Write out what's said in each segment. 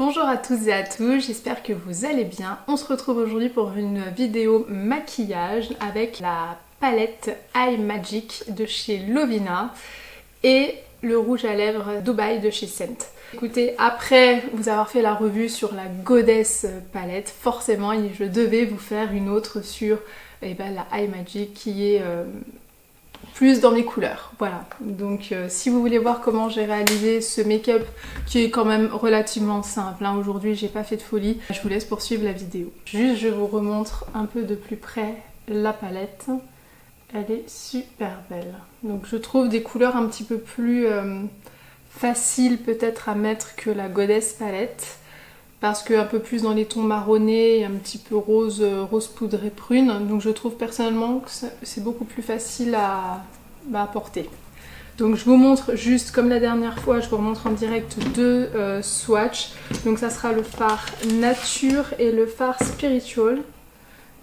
Bonjour à tous et à tous, j'espère que vous allez bien. On se retrouve aujourd'hui pour une vidéo maquillage avec la palette Eye Magic de chez Lovina et le rouge à lèvres Dubai de chez Scent. Écoutez, après vous avoir fait la revue sur la Goddess palette, forcément je devais vous faire une autre sur la Eye Magic qui est plus dans mes couleurs. Voilà, donc si vous voulez voir comment j'ai réalisé ce make-up qui est quand même relativement simple, hein, aujourd'hui j'ai pas fait de folie, je vous laisse poursuivre la vidéo. Juste je vous remontre un peu de plus près la palette, elle est super belle. Donc je trouve des couleurs un petit peu plus faciles peut-être à mettre que la Goddess palette, parce que un peu plus dans les tons marronnés et un petit peu rose, rose poudré prune. Donc je trouve personnellement que c'est beaucoup plus facile à porter. Donc je vous montre juste comme la dernière fois, je vous remontre en direct deux swatchs. Donc ça sera le fard Nature et le fard Spiritual.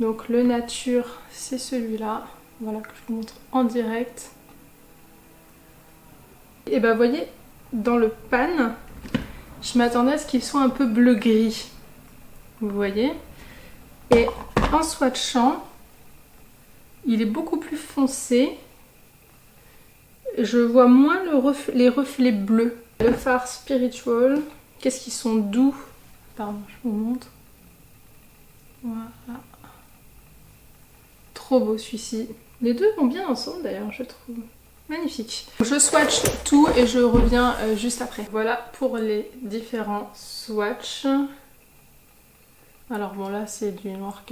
Donc le Nature c'est celui-là, voilà, que je vous montre en direct. Et vous voyez, dans le pan, je m'attendais à ce qu'ils soient un peu bleu-gris, vous voyez. Et en swatchant, il est beaucoup plus foncé. Je vois moins les reflets bleus. Le fard Spiritual, qu'est-ce qu'ils sont doux. Pardon, je vous montre. Voilà. Trop beau celui-ci. Les deux vont bien ensemble d'ailleurs, je trouve. Magnifique. Je swatch tout et je reviens juste après. Voilà pour les différents swatchs. Alors bon là c'est du noir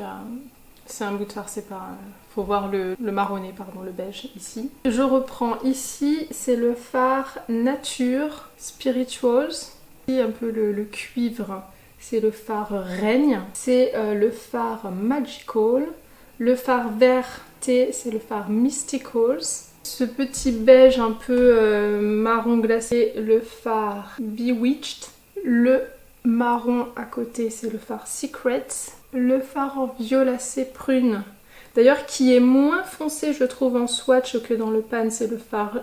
c'est un bout de fard, c'est pas... Faut voir le marronné, pardon, le beige ici. Je reprends ici, c'est le fard Nature Spirituals. Et un peu le cuivre, c'est le fard Règne. C'est le fard Magical. Le fard vert thé, c'est le fard Mysticals. Ce petit beige un peu marron glacé, le fard Bewitched. Le marron à côté, c'est le fard Secrets. Le fard en violacé prune, d'ailleurs qui est moins foncé je trouve en swatch que dans le pan, c'est le fard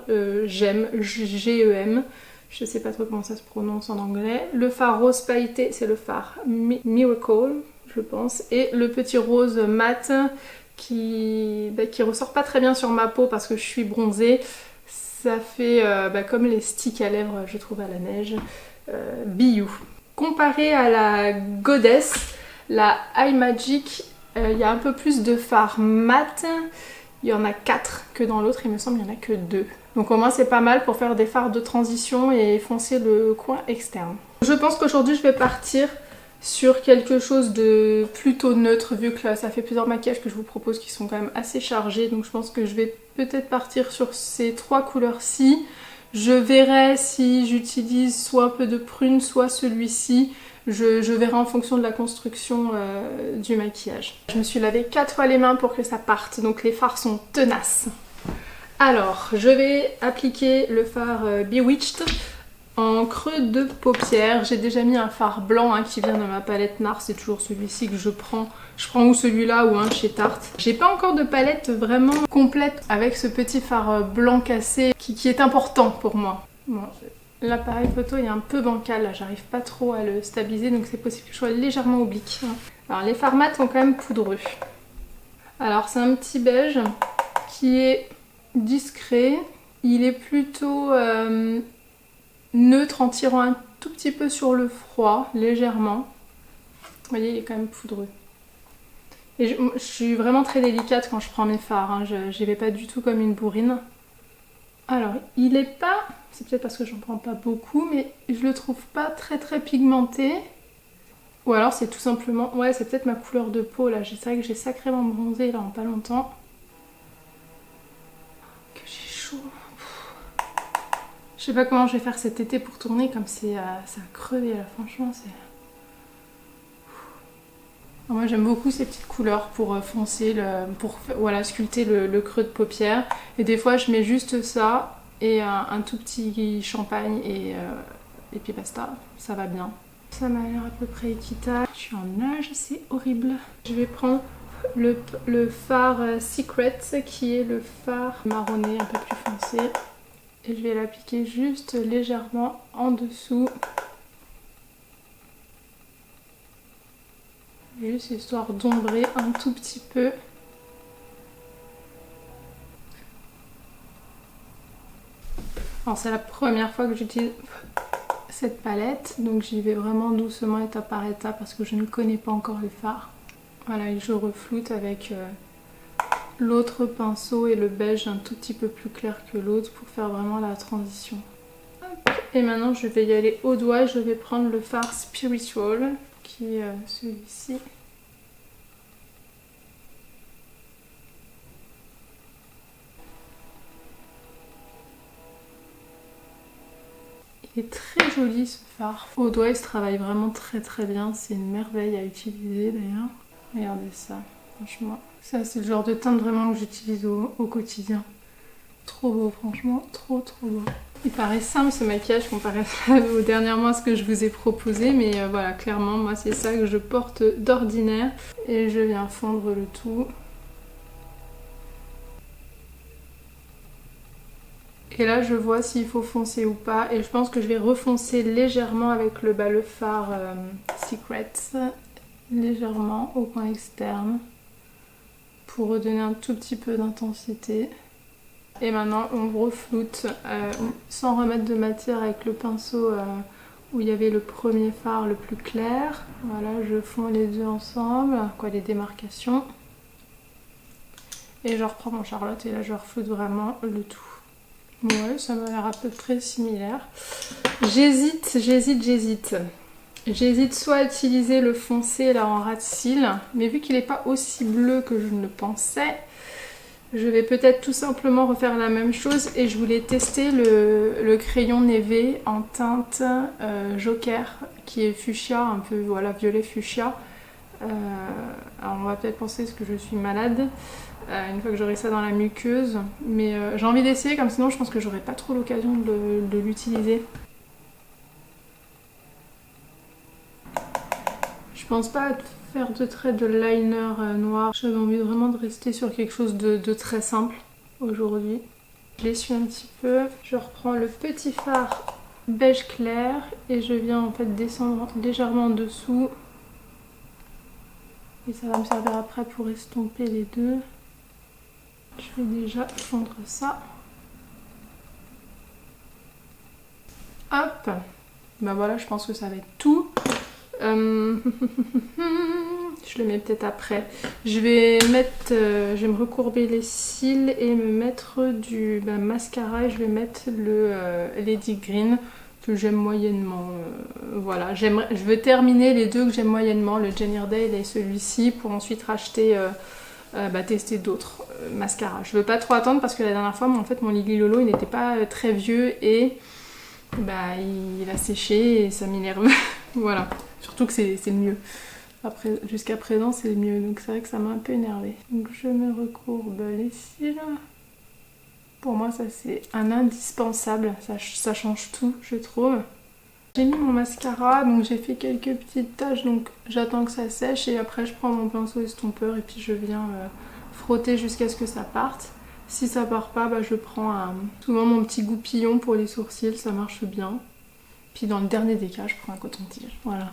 Gem, G-E-M. Je sais pas trop comment ça se prononce en anglais. Le fard rose pailleté, c'est le fard Miracle, je pense. Et le petit rose mat qui ressort pas très bien sur ma peau parce que je suis bronzée. Ça fait comme les sticks à lèvres, je trouve, à la neige. Biou. Comparé à la Goddess, la Eye Magic, il y a un peu plus de fard mat. Il y en a 4 que dans l'autre, il me semble, il n'y en a que 2. Donc au moins c'est pas mal pour faire des fards de transition et foncer le coin externe. Je pense qu'aujourd'hui je vais partir sur quelque chose de plutôt neutre, vu que là ça fait plusieurs maquillages que je vous propose qui sont quand même assez chargés. Donc je pense que je vais peut-être partir sur ces 3 couleurs-ci. Je verrai si j'utilise soit un peu de prune, soit celui-ci. Je verrai en fonction de la construction du maquillage. Je me suis lavé 4 fois les mains pour que ça parte, donc les fards sont tenaces. Alors, je vais appliquer le fard Bewitched en creux de paupière. J'ai déjà mis un fard blanc qui vient de ma palette NARS, c'est toujours celui-ci que je prends. Je prends ou celui-là ou un chez Tarte. J'ai pas encore de palette vraiment complète avec ce petit fard blanc cassé qui est important pour moi. Bon, l'appareil photo est un peu bancal, là j'arrive pas trop à le stabiliser, donc c'est possible que je sois légèrement oblique. Alors les fards mat sont quand même poudreux. Alors c'est un petit beige qui est discret. Il est plutôt neutre en tirant un tout petit peu sur le froid, légèrement. Vous voyez, il est quand même poudreux. Et je suis vraiment très délicate quand je prends mes fards, j'y vais pas du tout comme une bourrine. Alors, il est pas... C'est peut-être parce que j'en prends pas beaucoup, mais je le trouve pas très pigmenté. Ou alors c'est tout simplement... Ouais, c'est peut-être ma couleur de peau là. C'est vrai que j'ai sacrément bronzé là en pas longtemps. Que j'ai chaud. Je sais pas comment je vais faire cet été pour tourner, comme c'est ça a crevé là, franchement c'est... Moi j'aime beaucoup ces petites couleurs pour foncer, pour voilà, sculpter le creux de paupière. Et des fois je mets juste ça et un tout petit champagne et puis basta, ça va bien. Ça m'a l'air à peu près équitable. Je suis en nage, c'est horrible. Je vais prendre le fard Secret qui est le fard marronné un peu plus foncé. Et je vais l'appliquer juste légèrement en dessous Juste histoire d'ombrer un tout petit peu. Alors c'est la première fois que j'utilise cette palette, donc j'y vais vraiment doucement étape par étape parce que je ne connais pas encore les fards. Voilà, et je refloute avec l'autre pinceau et le beige un tout petit peu plus clair que l'autre pour faire vraiment la transition. Et maintenant je vais y aller au doigt, je vais prendre le fard Spiritual qui est celui-ci. Il est très joli ce fard. Au doigt il se travaille vraiment très bien, c'est une merveille à utiliser d'ailleurs. Regardez ça, franchement. Ça c'est le genre de teinte vraiment que j'utilise au quotidien. Trop beau, franchement, trop beau. Il paraît simple ce maquillage comparé au dernièrement à ce que je vous ai proposé, mais voilà, clairement moi c'est ça que je porte d'ordinaire. Et je viens fondre le tout. Et là je vois s'il faut foncer ou pas, et je pense que je vais refoncer légèrement avec le fard Secrets, légèrement au coin externe, pour redonner un tout petit peu d'intensité. Et maintenant on refloute sans remettre de matière avec le pinceau où il y avait le premier fard le plus clair. Voilà, je fonds les deux ensemble, les démarcations. Et je reprends mon Charlotte et là je refloute vraiment le tout. Ouais, ça m'a l'air à peu près similaire. J'hésite. J'hésite soit à utiliser le foncé là en ras de cils, mais vu qu'il n'est pas aussi bleu que je ne le pensais, je vais peut-être tout simplement refaire la même chose. Et je voulais tester le crayon Neve en teinte Joker, qui est fuchsia, un peu voilà, violet fuchsia. Alors on va peut-être penser que je suis malade une fois que j'aurai ça dans la muqueuse, mais j'ai envie d'essayer, comme sinon je pense que j'aurai pas trop l'occasion de l'utiliser. Je pense pas faire de traits de liner noir, j'avais envie vraiment de rester sur quelque chose de très simple aujourd'hui. Je l'essuie un petit peu, je reprends le petit fard beige clair et je viens en fait descendre légèrement en dessous. Et ça va me servir après pour estomper les deux. Je vais déjà fondre ça. Hop. Ben voilà, je pense que ça va être tout. Je le mets peut-être après. Je vais me recourber les cils et me mettre du mascara. Et je vais mettre le Lady Green que j'aime moyennement. Voilà, je veux terminer les deux que j'aime moyennement, le Jane Iredale et celui-ci, pour ensuite racheter, tester d'autres mascaras. Je veux pas trop attendre parce que la dernière fois, en fait, mon Lily Lolo, il n'était pas très vieux et il a séché et ça m'énerve. Voilà, surtout que c'est le mieux. Après, jusqu'à présent, c'est le mieux, donc c'est vrai que ça m'a un peu énervé. Donc je me recourbe les cils. Pour moi, ça c'est un indispensable, ça change tout, je trouve. J'ai mis mon mascara, donc j'ai fait quelques petites taches, donc j'attends que ça sèche et après je prends mon pinceau estompeur et puis je viens frotter jusqu'à ce que ça parte. Si ça part pas, je prends souvent mon petit goupillon pour les sourcils, ça marche bien. Puis dans le dernier des cas, je prends un coton-tige, voilà.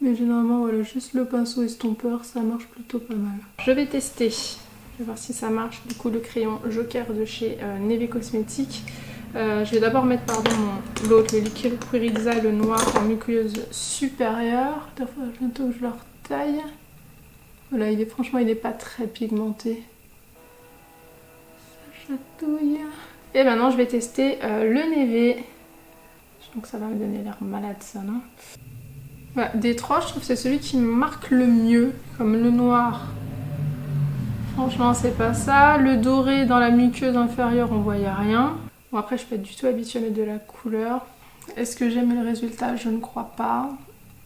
Mais généralement, voilà, juste le pinceau estompeur, ça marche plutôt pas mal. Je vais tester. Je vais voir si ça marche. Du coup, le crayon Joker de chez Neve Cosmetics. Je vais d'abord mettre l'autre, le Liquid Querizza, le noir en muqueuse supérieure. Il faudra bientôt que je le retaille. Voilà, franchement, il n'est pas très pigmenté. Ça chatouille. Et maintenant, je vais tester le Neve. Donc ça va me donner l'air malade, ça, non? Voilà, des trois, je trouve que c'est celui qui me marque le mieux, comme le noir. Franchement, c'est pas ça. Le doré dans la muqueuse inférieure, on voyait rien. Bon, après, je suis pas du tout habituée à mettre de la couleur. Est-ce que j'aime le résultat? Je ne crois pas.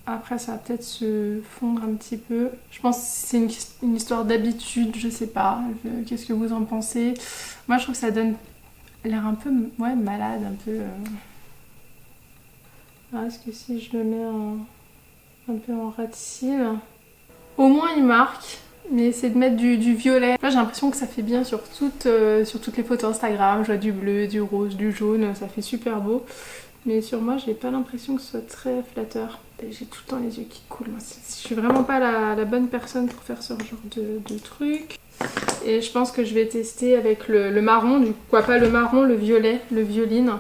Après, ça va peut-être se fondre un petit peu. Je pense que c'est une histoire d'habitude, je sais pas. Qu'est-ce que vous en pensez? Moi, je trouve que ça donne l'air un peu malade, un peu... Est-ce que si je le mets un peu en ras de cils, au moins il marque, mais c'est de mettre du violet. Là j'ai l'impression que ça fait bien sur toutes les photos Instagram. Je vois du bleu, du rose, du jaune, ça fait super beau. Mais sur moi, j'ai pas l'impression que ce soit très flatteur. J'ai tout le temps les yeux qui coulent. Moi, je suis vraiment pas la bonne personne pour faire ce genre de truc. Et je pense que je vais tester avec le marron, du coup, pas le marron, le violet, le violine.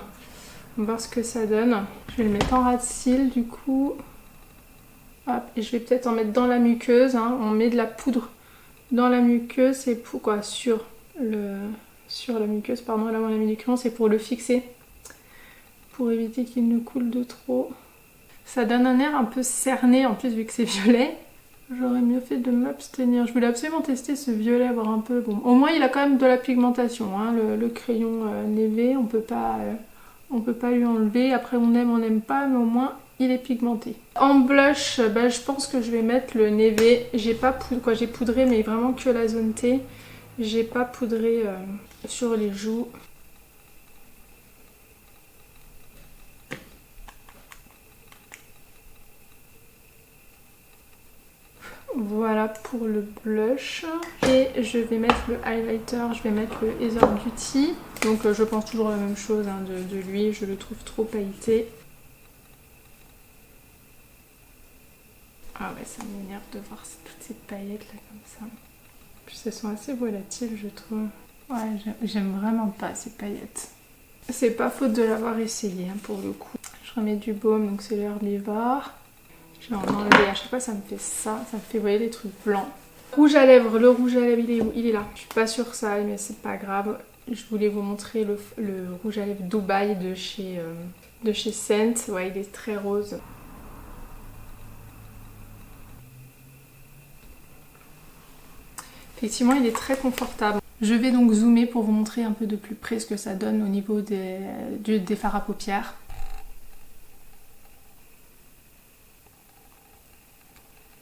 On va voir ce que ça donne. Je vais le mettre en ras de cils du coup. Hop, et je vais peut-être en mettre dans la muqueuse. Hein. On met de la poudre dans la muqueuse, c'est pour quoi? Sur la muqueuse, pardon, là on a mis du crayon, c'est pour le fixer. Pour éviter qu'il ne coule de trop. Ça donne un air un peu cerné en plus vu que c'est violet. J'aurais mieux fait de m'abstenir. Je voulais absolument tester ce violet, voir un peu. Bon, au moins il a quand même de la pigmentation. Hein. Le crayon Neve, on peut pas lui enlever. Après on n'aime pas, mais au moins il est pigmenté. En blush, je pense que je vais mettre le Neve. J'ai poudré, mais vraiment que la zone T. J'ai pas poudré sur les joues. Voilà pour le blush. Et je vais mettre le highlighter, je vais mettre le Heather Beauty. Donc je pense toujours la même chose hein, de lui, je le trouve trop pailleté. Ah ouais, ça m'énerve de voir toutes ces paillettes là comme ça. Puis elles sont assez volatiles je trouve. Ouais, j'aime vraiment pas ces paillettes. C'est pas faute de l'avoir essayé hein, pour le coup. Je remets du baume, donc c'est l'herbivore. Je vais en enlever, à chaque fois ça me fait ça me fait, vous voyez, des trucs blancs. Rouge à lèvres, le rouge à lèvres il est où? Il est là. Je suis pas sûre ça, mais c'est pas grave. Je voulais vous montrer le rouge à lèvres Dubaï de chez Scent. Ouais, il est très rose. Effectivement, il est très confortable. Je vais donc zoomer pour vous montrer un peu de plus près ce que ça donne au niveau des fards à paupières.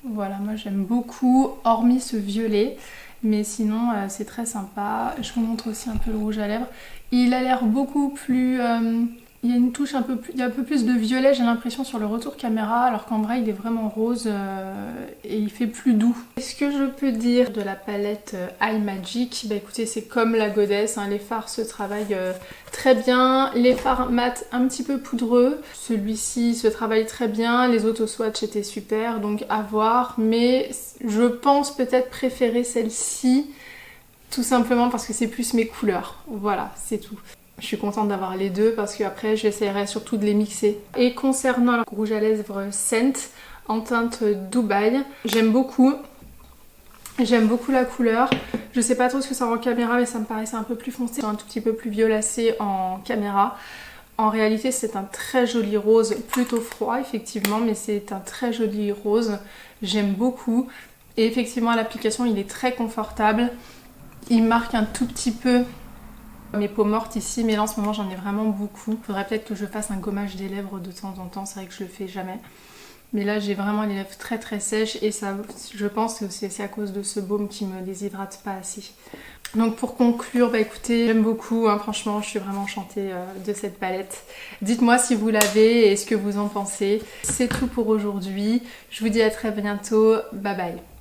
Voilà, moi j'aime beaucoup, hormis ce violet, mais sinon c'est très sympa. Je vous montre aussi un peu le rouge à lèvres. Il a l'air beaucoup plus... il y a une touche un peu plus... Il y a un peu plus de violet, j'ai l'impression, sur le retour caméra, alors qu'en vrai il est vraiment rose et il fait plus doux. Qu'est-ce que je peux dire de la palette Eye Magic? Bah écoutez, c'est comme la Goddess, hein, les fards se travaillent très bien. Les fards mat un petit peu poudreux. Celui-ci se travaille très bien. Les autos swatch étaient super, donc à voir. Mais je pense peut-être préférer celle-ci, tout simplement parce que c'est plus mes couleurs. Voilà, c'est tout. Je suis contente d'avoir les deux parce qu'après j'essaierai surtout de les mixer. Et concernant le rouge à lèvres Scent en teinte Dubaï, j'aime beaucoup. J'aime beaucoup la couleur. Je sais pas trop ce que ça rend en caméra, mais ça me paraissait un peu plus foncé, un tout petit peu plus violacé en caméra. En réalité c'est un très joli rose, plutôt froid effectivement, mais c'est un très joli rose. J'aime beaucoup. Et effectivement à l'application il est très confortable. Il marque un tout petit peu mes peaux mortes ici, mais là en ce moment j'en ai vraiment beaucoup. Faudrait peut-être que je fasse un gommage des lèvres de temps en temps, c'est vrai que je le fais jamais. Mais là j'ai vraiment les lèvres très très sèches et ça, je pense que c'est à cause de ce baume qui me déshydrate pas assez. Donc pour conclure, bah écoutez, j'aime beaucoup, hein, franchement je suis vraiment enchantée de cette palette. Dites-moi si vous l'avez et ce que vous en pensez. C'est tout pour aujourd'hui, je vous dis à très bientôt, bye bye.